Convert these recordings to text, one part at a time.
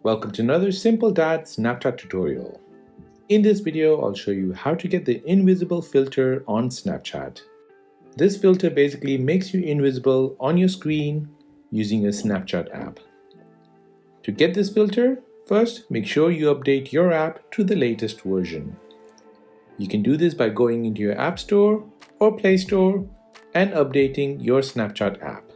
Welcome to another Simple Dad Snapchat tutorial. In this video, I'll show you how to get the invisible filter on Snapchat. This filter basically makes you invisible on your screen using a Snapchat app. To get this filter, first make sure you update your app to the latest version. You can do this by going into your App Store or Play Store and updating your Snapchat app.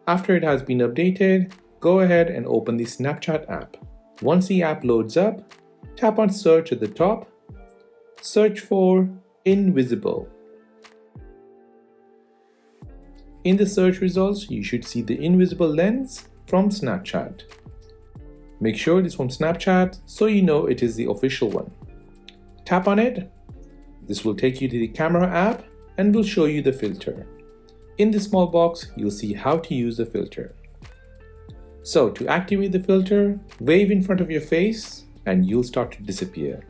After it has been updated, go ahead and open the Snapchat app. Once the app loads up, tap on Search at the top. Search for Invisible. In the search results, you should see the invisible lens from Snapchat. Make sure it is from Snapchat so you know it is the official one. Tap on it. This will take you to the camera app and will show you the filter. In this small box, you'll see how to use the filter. So to activate the filter, wave in front of your face and you'll start to disappear.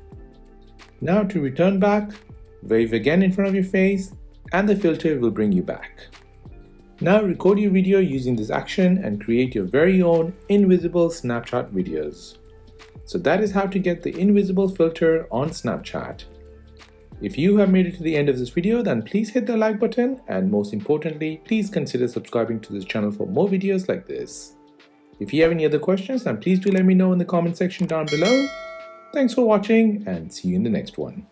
Now to return back, wave again in front of your face and the filter will bring you back. Now record your video using this action and create your very own invisible Snapchat videos. So that is how to get the invisible filter on Snapchat. If you have made it to the end of this video, then please hit the like button and most importantly, please consider subscribing to this channel for more videos like this. If you have any other questions, then please do let me know in the comment section down below. Thanks for watching and see you in the next one.